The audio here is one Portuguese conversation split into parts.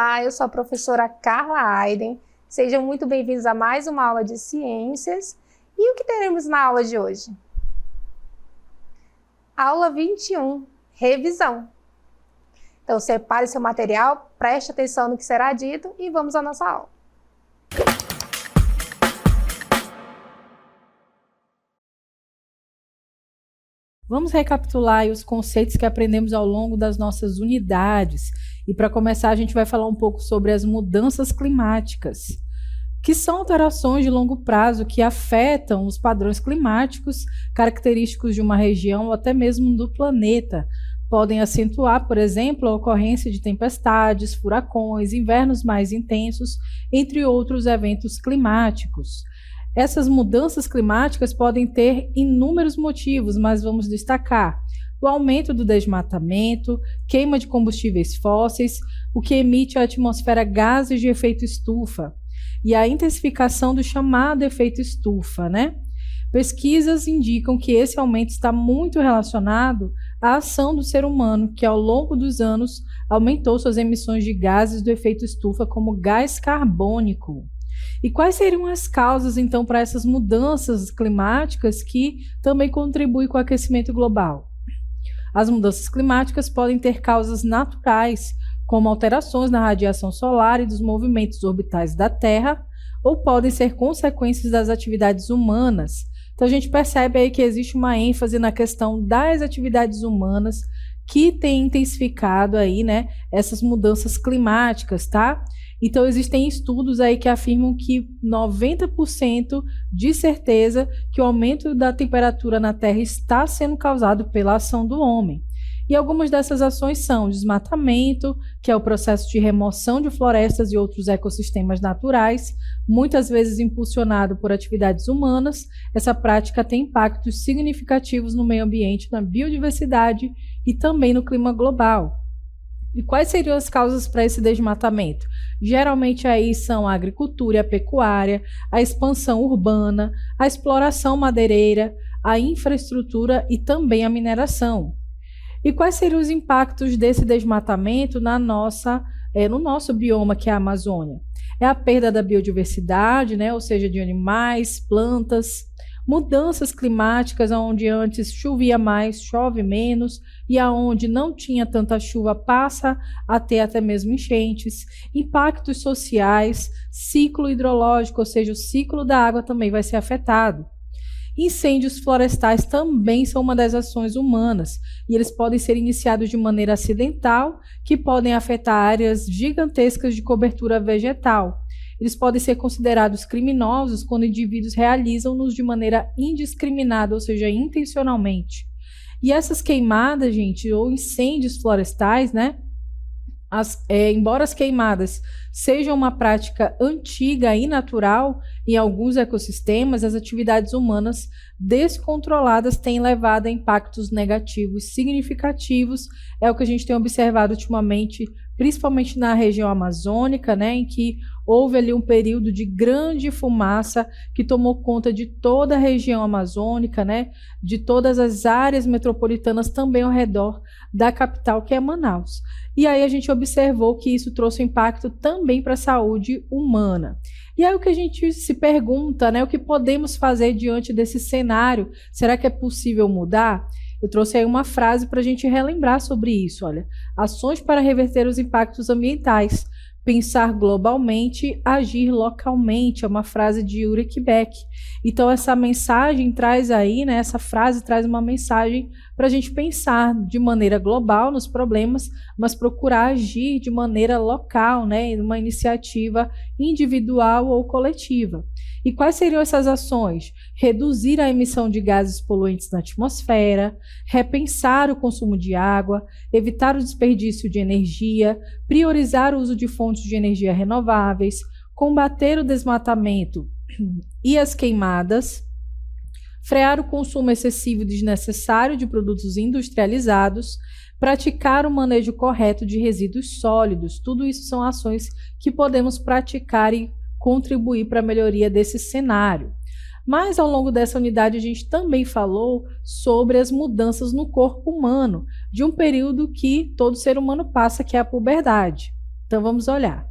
Olá, eu sou a professora Carla Aiden. Sejam muito bem-vindos a mais uma aula de ciências. E o que teremos na aula de hoje? Aula 21, revisão. Então, separe seu material, preste atenção no que será dito e vamos à nossa aula. Vamos recapitular aí os conceitos que aprendemos ao longo das nossas unidades. E para começar, a gente vai falar um pouco sobre as mudanças climáticas, que são alterações de longo prazo que afetam os padrões climáticos característicos de uma região ou até mesmo do planeta. Podem acentuar, por exemplo, a ocorrência de tempestades, furacões, invernos mais intensos, entre outros eventos climáticos. Essas mudanças climáticas podem ter inúmeros motivos, mas vamos destacar o aumento do desmatamento, queima de combustíveis fósseis, o que emite à atmosfera gases de efeito estufa, e a intensificação do chamado efeito estufa, né? Pesquisas indicam que esse aumento está muito relacionado à ação do ser humano, que ao longo dos anos aumentou suas emissões de gases do efeito estufa, como gás carbônico. E quais seriam as causas, então, para essas mudanças climáticas que também contribuem com o aquecimento global? As mudanças climáticas podem ter causas naturais, como alterações na radiação solar e dos movimentos orbitais da Terra, ou podem ser consequências das atividades humanas. Então, a gente percebe aí que existe uma ênfase na questão das atividades humanas que tem intensificado aí, né, essas mudanças climáticas, tá? Então, existem estudos aí que afirmam que 90% de certeza que o aumento da temperatura na Terra está sendo causado pela ação do homem. E algumas dessas ações são desmatamento, que é o processo de remoção de florestas e outros ecossistemas naturais, muitas vezes impulsionado por atividades humanas. Essa prática tem impactos significativos no meio ambiente, na biodiversidade e também no clima global. E quais seriam as causas para esse desmatamento? Geralmente aí são a agricultura e a pecuária, a expansão urbana, a exploração madeireira, a infraestrutura e também a mineração. E quais seriam os impactos desse desmatamento no nosso bioma, que é a Amazônia? É a perda da biodiversidade, né? Ou seja, de animais, plantas, mudanças climáticas, onde antes chovia mais, chove menos, e aonde não tinha tanta chuva passa a ter até mesmo enchentes, impactos sociais, ciclo hidrológico, ou seja, o ciclo da água também vai ser afetado. Incêndios florestais também são uma das ações humanas, e eles podem ser iniciados de maneira acidental, que podem afetar áreas gigantescas de cobertura vegetal. Eles podem ser considerados criminosos quando indivíduos realizam-nos de maneira indiscriminada, ou seja, intencionalmente. E essas queimadas, gente, ou incêndios florestais, né? Embora as queimadas sejam uma prática antiga e natural em alguns ecossistemas, as atividades humanas descontroladas têm levado a impactos negativos significativos. É o que a gente tem observado ultimamente, principalmente na região amazônica, né, em que houve ali um período de grande fumaça que tomou conta de toda a região amazônica, né, de todas as áreas metropolitanas também ao redor da capital, que é Manaus. E aí a gente observou que isso trouxe impacto também para a saúde humana. E aí o que a gente se pergunta, né, o que podemos fazer diante desse cenário? Será que é possível mudar? Eu trouxe aí uma frase para a gente relembrar sobre isso, olha. Ações para reverter os impactos ambientais. Pensar globalmente, agir localmente, é uma frase de Ulrich Beck. Então essa mensagem traz aí, né, essa frase traz uma mensagem para a gente pensar de maneira global nos problemas, mas procurar agir de maneira local, né, em uma iniciativa individual ou coletiva. E quais seriam essas ações? Reduzir a emissão de gases poluentes na atmosfera, repensar o consumo de água, evitar o desperdício de energia, priorizar o uso de fontes de energia renováveis, combater o desmatamento e as queimadas, frear o consumo excessivo e desnecessário de produtos industrializados, praticar o manejo correto de resíduos sólidos. Tudo isso são ações que podemos praticar e contribuir para a melhoria desse cenário. Mas ao longo dessa unidade a gente também falou sobre as mudanças no corpo humano, de um período que todo ser humano passa, que é a puberdade. Então vamos olhar.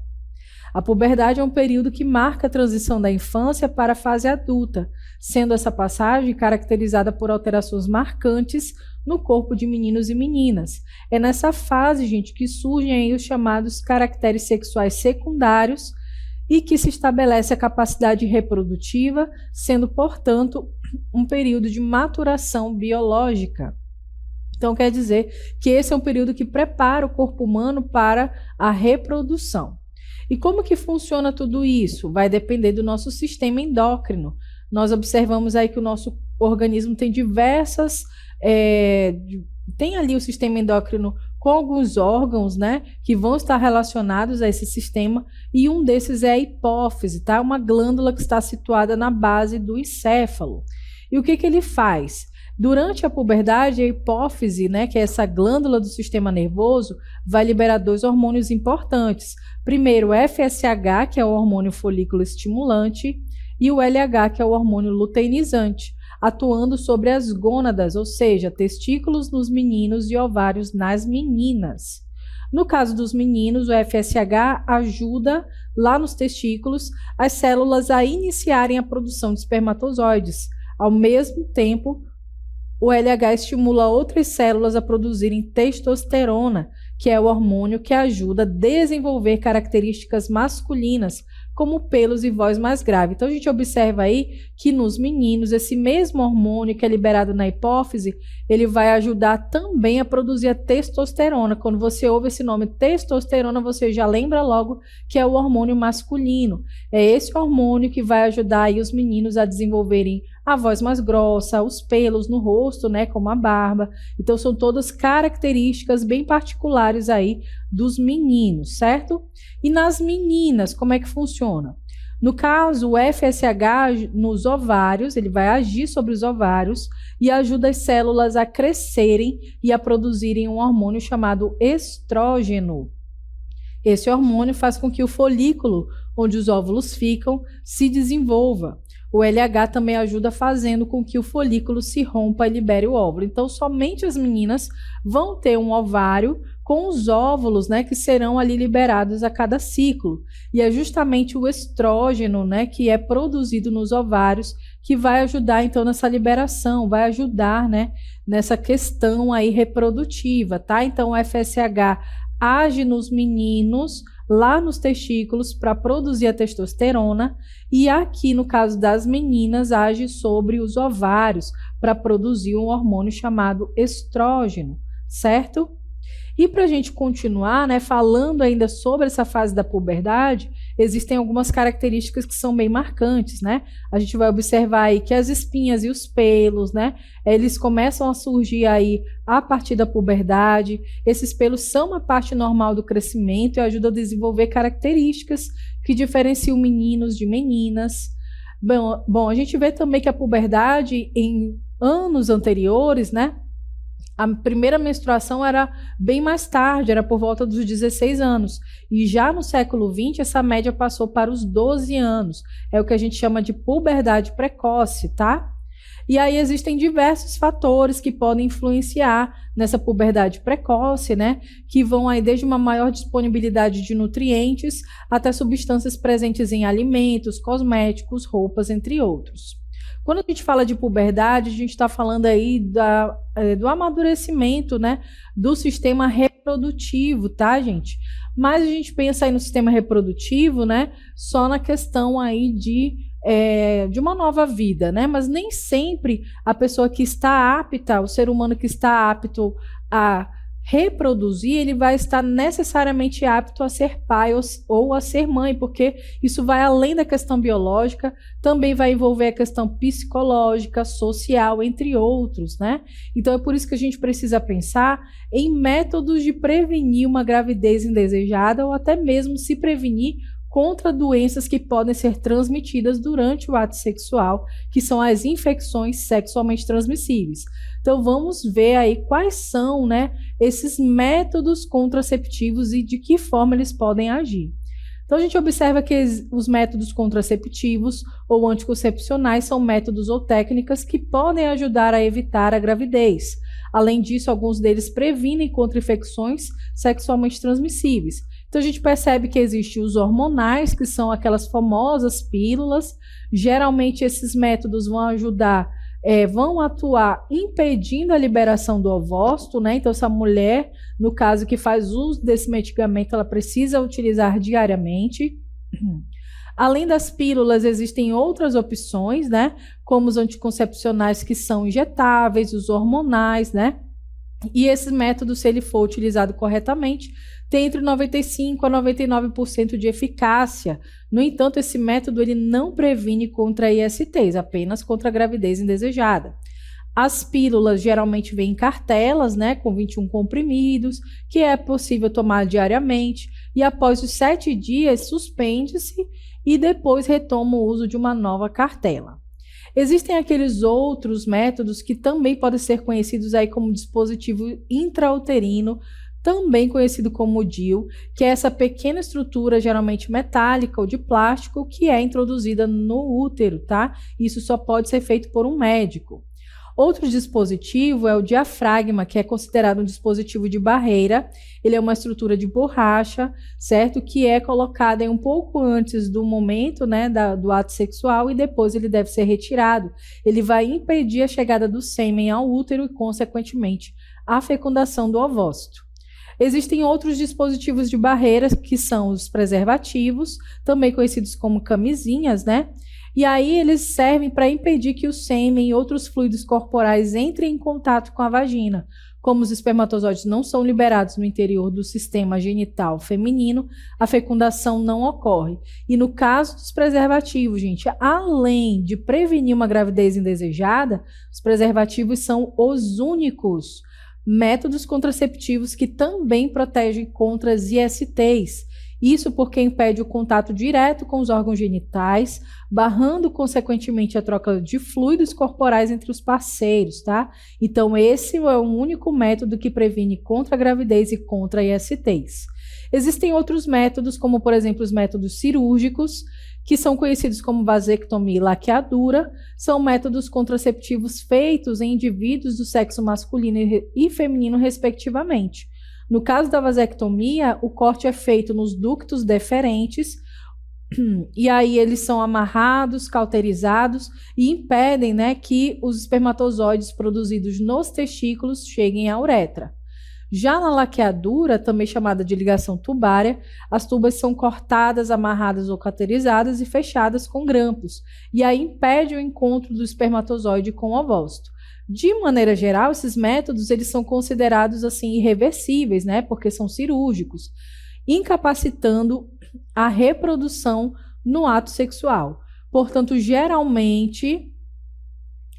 A puberdade é um período que marca a transição da infância para a fase adulta, sendo essa passagem caracterizada por alterações marcantes no corpo de meninos e meninas. É nessa fase, gente, que surgem aí os chamados caracteres sexuais secundários e que se estabelece a capacidade reprodutiva, sendo, portanto, um período de maturação biológica. Então, quer dizer que esse é um período que prepara o corpo humano para a reprodução. E como que funciona tudo isso? Vai depender do nosso sistema endócrino. Nós observamos aí que o nosso organismo tem tem ali o sistema endócrino com alguns órgãos, né, que vão estar relacionados a esse sistema, e um desses é a hipófise, tá? Uma glândula que está situada na base do encéfalo. E o que ele faz? Durante a puberdade, a hipófise, né, que é essa glândula do sistema nervoso, vai liberar 2 hormônios importantes. Primeiro, o FSH, que é o hormônio folículo estimulante, e o LH, que é o hormônio luteinizante, atuando sobre as gônadas, ou seja, testículos nos meninos e ovários nas meninas. No caso dos meninos, o FSH ajuda lá nos testículos as células a iniciarem a produção de espermatozoides. Ao mesmo tempo, o LH estimula outras células a produzirem testosterona, que é o hormônio que ajuda a desenvolver características masculinas, como pelos e voz mais grave. Então, a gente observa aí que nos meninos, esse mesmo hormônio que é liberado na hipófise, ele vai ajudar também a produzir a testosterona. Quando você ouve esse nome testosterona, você já lembra logo que é o hormônio masculino. É esse hormônio que vai ajudar aí os meninos a desenvolverem a voz mais grossa, os pelos no rosto, né, como a barba. Então, são todas características bem particulares aí dos meninos, certo? E nas meninas, como é que funciona? No caso, o FSH nos ovários, ele vai agir sobre os ovários e ajuda as células a crescerem e a produzirem um hormônio chamado estrógeno. Esse hormônio faz com que o folículo, onde os óvulos ficam, se desenvolva. O LH também ajuda fazendo com que o folículo se rompa e libere o óvulo. Então, somente as meninas vão ter um ovário com os óvulos, né, que serão ali liberados a cada ciclo. E é justamente o estrógeno, né, que é produzido nos ovários, que vai ajudar, então, nessa liberação, vai ajudar, né, nessa questão aí reprodutiva, tá? Então, o FSH age nos meninos, lá nos testículos, para produzir a testosterona, e aqui, no caso das meninas, age sobre os ovários, para produzir um hormônio chamado estrógeno, certo? E para a gente continuar, né, falando ainda sobre essa fase da puberdade, existem algumas características que são bem marcantes, né? A gente vai observar aí que as espinhas e os pelos, né, eles começam a surgir aí a partir da puberdade. Esses pelos são uma parte normal do crescimento e ajudam a desenvolver características que diferenciam meninos de meninas. Bom, a gente vê também que a puberdade em anos anteriores, né, a primeira menstruação era bem mais tarde, era por volta dos 16 anos. E já no século XX, essa média passou para os 12 anos. É o que a gente chama de puberdade precoce, tá? E aí existem diversos fatores que podem influenciar nessa puberdade precoce, né? Que vão aí desde uma maior disponibilidade de nutrientes até substâncias presentes em alimentos, cosméticos, roupas, entre outros. Quando a gente fala de puberdade, a gente está falando aí do amadurecimento, né, do sistema reprodutivo, tá, gente? Mas a gente pensa aí no sistema reprodutivo, né, só na questão aí de uma nova vida, né? Mas nem sempre a pessoa que está apta, o ser humano que está apto a reproduzir, ele vai estar necessariamente apto a ser pai ou a ser mãe, porque isso vai além da questão biológica, também vai envolver a questão psicológica, social, entre outros, né? Então é por isso que a gente precisa pensar em métodos de prevenir uma gravidez indesejada ou até mesmo se prevenir contra doenças que podem ser transmitidas durante o ato sexual, que são as infecções sexualmente transmissíveis. Então vamos ver aí quais são, né, esses métodos contraceptivos e de que forma eles podem agir. Então a gente observa que os métodos contraceptivos ou anticoncepcionais são métodos ou técnicas que podem ajudar a evitar a gravidez. Além disso, alguns deles previnem contra infecções sexualmente transmissíveis, Então a gente percebe que existem os hormonais, que são aquelas famosas pílulas. Geralmente esses métodos vão ajudar, vão atuar impedindo a liberação do ovócito, né? Então essa mulher, no caso que faz uso desse medicamento, ela precisa utilizar diariamente. Além das pílulas, existem outras opções, né? Como os anticoncepcionais que são injetáveis, os hormonais, né? E esse método, se ele for utilizado corretamente, tem entre 95% a 99% de eficácia. No entanto, esse método ele não previne contra ISTs, apenas contra a gravidez indesejada. As pílulas geralmente vêm em cartelas, né, com 21 comprimidos, que é possível tomar diariamente, e após os 7 dias suspende-se e depois retoma o uso de uma nova cartela. Existem aqueles outros métodos que também podem ser conhecidos aí como dispositivo intrauterino, também conhecido como DIU, que é essa pequena estrutura geralmente metálica ou de plástico que é introduzida no útero, tá? Isso só pode ser feito por um médico. Outro dispositivo é o diafragma, que é considerado um dispositivo de barreira. Ele é uma estrutura de borracha, certo? Que é colocada um pouco antes do momento, né, do ato sexual, e depois ele deve ser retirado. Ele vai impedir a chegada do sêmen ao útero e, consequentemente, a fecundação do ovócito. Existem outros dispositivos de barreira, que são os preservativos, também conhecidos como camisinhas, né? E aí eles servem para impedir que o sêmen e outros fluidos corporais entrem em contato com a vagina. Como os espermatozoides não são liberados no interior do sistema genital feminino, a fecundação não ocorre. E no caso dos preservativos, gente, além de prevenir uma gravidez indesejada, os preservativos são os únicos métodos contraceptivos que também protegem contra as ISTs. Isso porque impede o contato direto com os órgãos genitais, barrando, consequentemente, a troca de fluidos corporais entre os parceiros, tá? Então, esse é o único método que previne contra a gravidez e contra ISTs. Existem outros métodos, como, por exemplo, os métodos cirúrgicos, que são conhecidos como vasectomia e laqueadura. São métodos contraceptivos feitos em indivíduos do sexo masculino e feminino, respectivamente. No caso da vasectomia, o corte é feito nos ductos deferentes, e aí eles são amarrados, cauterizados e impedem, né, que os espermatozoides produzidos nos testículos cheguem à uretra. Já na laqueadura, também chamada de ligação tubária, as tubas são cortadas, amarradas ou cauterizadas e fechadas com grampos, e aí impede o encontro do espermatozoide com o ovócito. De maneira geral, esses métodos eles são considerados assim irreversíveis, né, porque são cirúrgicos, incapacitando a reprodução no ato sexual. Portanto, geralmente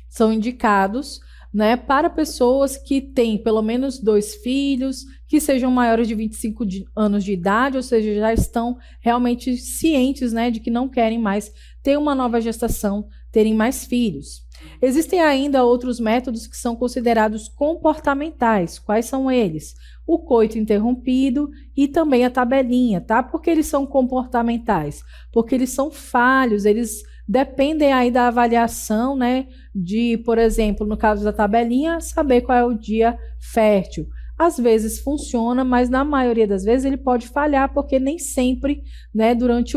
são indicados, né, para pessoas que têm pelo menos 2 filhos, que sejam maiores de 25 anos de idade, ou seja, já estão realmente cientes, né, de que não querem mais ter uma nova gestação, terem mais filhos. Existem ainda outros métodos que são considerados comportamentais. Quais são eles? O coito interrompido e também a tabelinha, tá? Por que eles são comportamentais? Porque eles são falhos, eles dependem aí da avaliação, né? De, por exemplo, no caso da tabelinha, saber qual é o dia fértil. Às vezes funciona, mas na maioria das vezes ele pode falhar, porque nem sempre, né, durante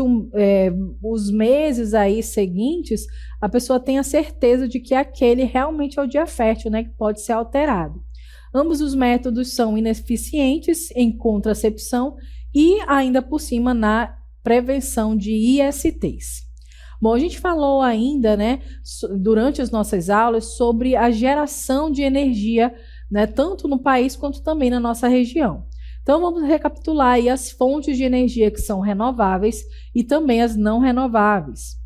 os meses aí seguintes, a pessoa tem a certeza de que aquele realmente é o dia fértil, né, que pode ser alterado. Ambos os métodos são ineficientes em contracepção e ainda por cima na prevenção de ISTs. Bom, a gente falou ainda, né, durante as nossas aulas sobre a geração de energia, né, tanto no país quanto também na nossa região. Então vamos recapitular aí as fontes de energia que são renováveis e também as não renováveis.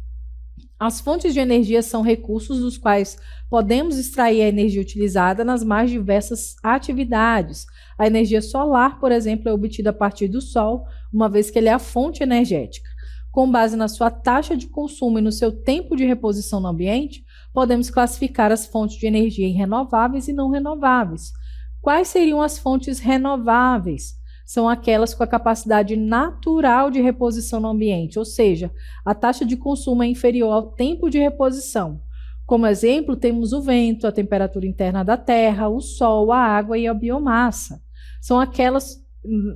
As fontes de energia são recursos dos quais podemos extrair a energia utilizada nas mais diversas atividades. A energia solar, por exemplo, é obtida a partir do sol, uma vez que ele é a fonte energética. Com base na sua taxa de consumo e no seu tempo de reposição no ambiente, podemos classificar as fontes de energia em renováveis e não renováveis. Quais seriam as fontes renováveis? São aquelas com a capacidade natural de reposição no ambiente, ou seja, a taxa de consumo é inferior ao tempo de reposição. Como exemplo, temos o vento, a temperatura interna da terra, o sol, a água e a biomassa. São aquelas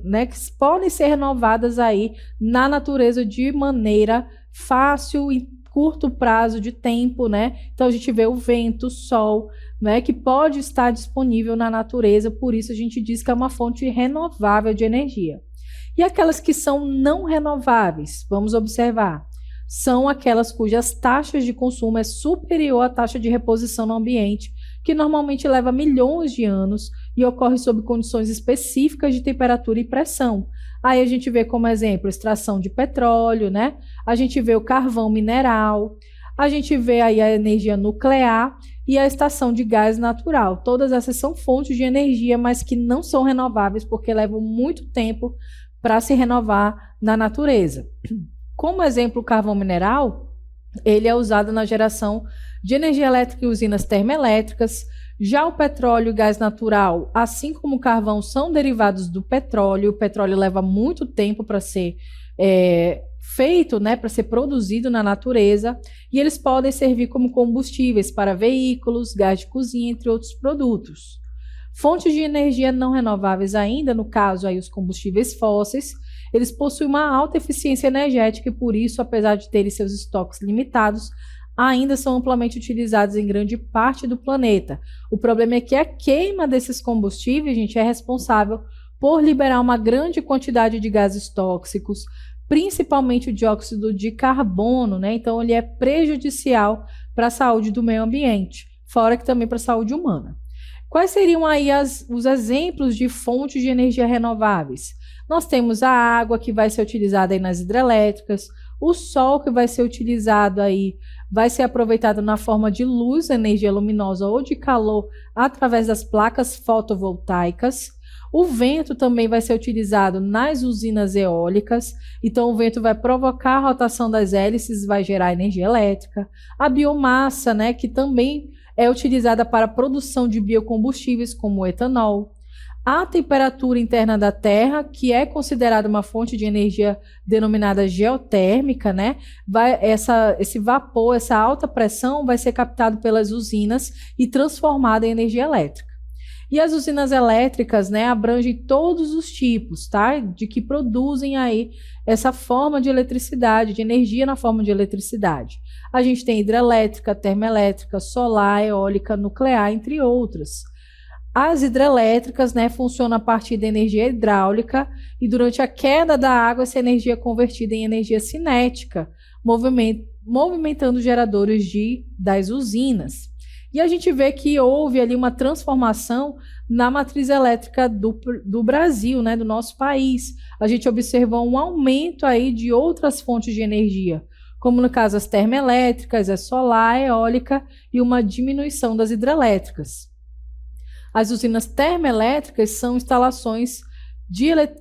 né, que podem ser renovadas aí na natureza de maneira fácil e curto prazo de tempo, né? Então a gente vê o vento, o sol, né, que pode estar disponível na natureza, por isso a gente diz que é uma fonte renovável de energia. E aquelas que são não renováveis, vamos observar, são aquelas cujas taxas de consumo é superior à taxa de reposição no ambiente, que normalmente leva milhões de anos e ocorre sob condições específicas de temperatura e pressão. Aí a gente vê como exemplo extração de petróleo, né? A gente vê o carvão mineral, a gente vê aí a energia nuclear e a estação de gás natural. Todas essas são fontes de energia, mas que não são renováveis porque levam muito tempo para se renovar na natureza. Como exemplo, o carvão mineral, ele é usado na geração de energia elétrica em usinas termoelétricas. Já o petróleo e gás natural, assim como o carvão, são derivados do petróleo. O petróleo leva muito tempo para ser feito, né, para ser produzido na natureza, e eles podem servir como combustíveis para veículos, gás de cozinha, entre outros produtos. Fontes de energia não renováveis ainda, no caso aí os combustíveis fósseis, eles possuem uma alta eficiência energética e por isso, apesar de terem seus estoques limitados, ainda são amplamente utilizados em grande parte do planeta. O problema é que a queima desses combustíveis, gente, é responsável por liberar uma grande quantidade de gases tóxicos, principalmente o dióxido de carbono, né? Então ele é prejudicial para a saúde do meio ambiente, fora que também para a saúde humana. Quais seriam aí os exemplos de fontes de energia renováveis? Nós temos a água, que vai ser utilizada aí nas hidrelétricas, o sol, que vai ser utilizado aí, vai ser aproveitado na forma de luz, energia luminosa ou de calor, através das placas fotovoltaicas. O vento também vai ser utilizado nas usinas eólicas, então o vento vai provocar a rotação das hélices, vai gerar energia elétrica. A biomassa, né, que também é utilizada para a produção de biocombustíveis, como o etanol. A temperatura interna da Terra, que é considerada uma fonte de energia denominada geotérmica, né? Esse vapor, essa alta pressão vai ser captado pelas usinas e transformado em energia elétrica. E as usinas elétricas, né, abrangem todos os tipos, tá? De que produzem aí essa forma de eletricidade, de energia na forma de eletricidade. A gente tem hidrelétrica, termoelétrica, solar, eólica, nuclear, entre outras. As hidrelétricas, né, funcionam a partir da energia hidráulica e durante a queda da água essa energia é convertida em energia cinética, movimentando os geradores das usinas. E a gente vê que houve ali uma transformação na matriz elétrica do Brasil, né, do nosso país. A gente observou um aumento aí de outras fontes de energia, como no caso as termoelétricas, a solar, a eólica e uma diminuição das hidrelétricas. As usinas termoelétricas são instalações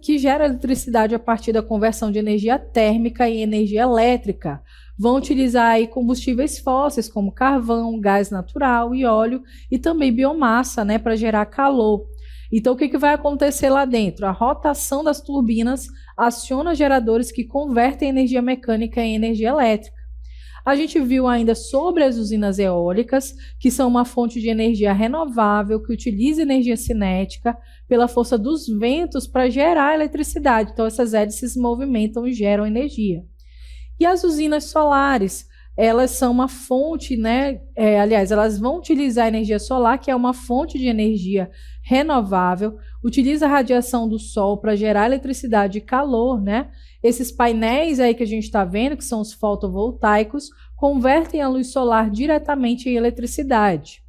que geram eletricidade a partir da conversão de energia térmica em energia elétrica. Vão utilizar aí combustíveis fósseis como carvão, gás natural e óleo e também biomassa, né, para gerar calor. Então, o que vai acontecer lá dentro? A rotação das turbinas aciona geradores que convertem energia mecânica em energia elétrica. A gente viu ainda sobre as usinas eólicas, que são uma fonte de energia renovável, que utiliza energia cinética pela força dos ventos para gerar eletricidade. Então, essas hélices se movimentam e geram energia. E as usinas solares, elas são uma fonte, né? Elas vão utilizar a energia solar, que é uma fonte de energia renovável, utiliza a radiação do sol para gerar eletricidade e calor, né? Esses painéis aí que a gente está vendo, que são os fotovoltaicos, convertem a luz solar diretamente em eletricidade.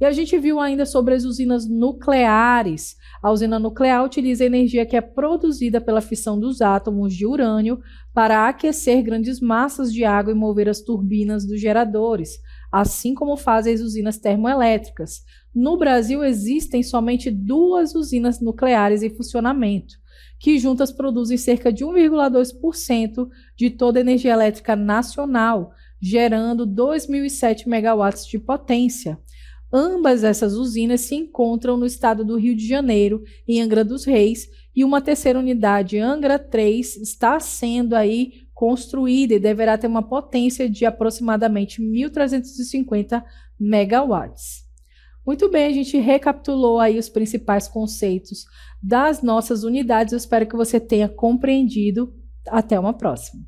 E a gente viu ainda sobre as usinas nucleares. A usina nuclear utiliza a energia que é produzida pela fissão dos átomos de urânio para aquecer grandes massas de água e mover as turbinas dos geradores, assim como fazem as usinas termoelétricas. No Brasil, existem somente 2 usinas nucleares em funcionamento, que juntas produzem cerca de 1,2% de toda a energia elétrica nacional, gerando 2.007 megawatts de potência. Ambas essas usinas se encontram no estado do Rio de Janeiro, em Angra dos Reis, e uma terceira unidade, Angra 3, está sendo aí construída e deverá ter uma potência de aproximadamente 1.350 megawatts. Muito bem, a gente recapitulou aí os principais conceitos das nossas unidades. Eu espero que você tenha compreendido. Até uma próxima.